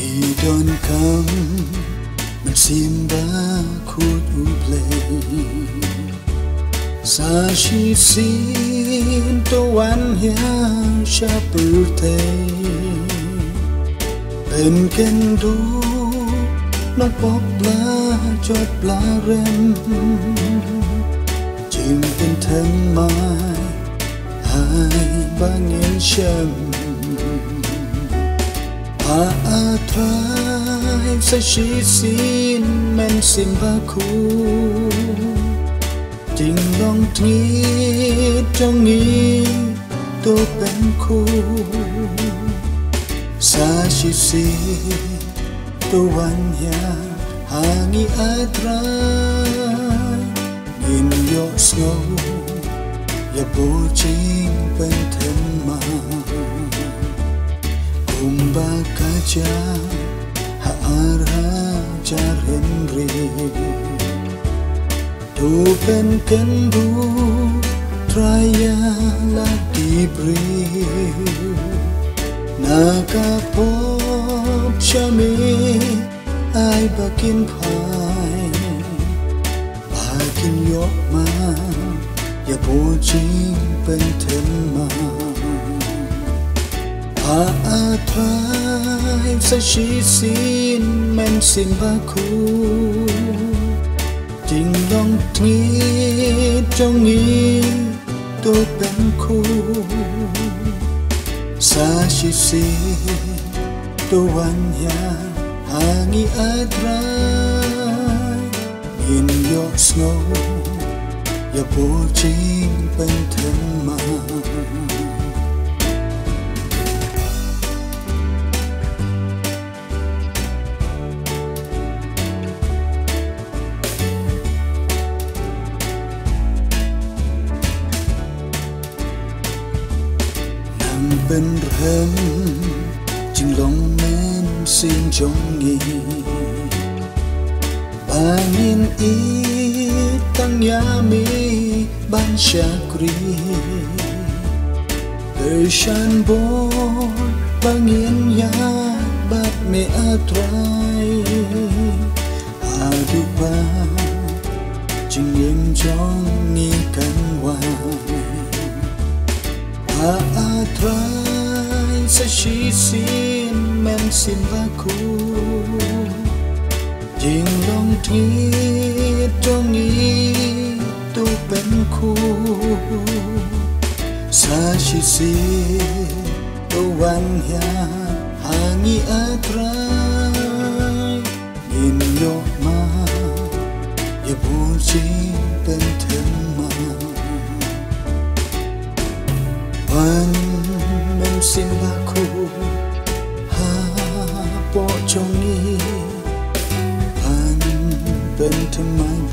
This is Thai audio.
Vì đón cắm mình xin ba khút u play Sa chi xin to wan hia cha birthday Ben ken du nó bọc lá chót lá rem chimเป็นthân mai hai ba nghìn châm a trai sa chi xin men xin ba khuจริงลองทีตรงนี้ตัวเป็นคู่สาชิสีตัววันยาหางีอาตรายยินยอสโนอย่าโบจริงเป็นเทมมากุมบากาจาหาอาราจาเรนรีดูเป็นกันดูทรายาลาดีบรีนากาพบชามีไอบักินพายบากินยกมาอย่าโบจริงเป็นเทมมาอาทรายสัชิสินแมนสินบาคูจริงลองทีตรงนี้ตัวเป็นคู่สาชิสีตัววันยาหางีอาตรายยินยอสโนอย่าโบจริงเป็นเทมมาเป็นเริ่มจึงลงแม่นสิ้นจงงีบานินอีตั้งยามีบ้านชากรีเดชันบนบางเงียนยาบัดเมอาตรายอาดุบาจึงยังจองงีกันว่าอาทรายสัชิสินแมนสินบาคูยิงลองทีตรงนี้ตัวเป็นคู่สาชิสิตัววันยาหางีอาทรายยินยกมาอย่าพูดจริงเป็นเทมมาวันมันสินบาคูหาปอจงนี้พันเป็นทำไมโบ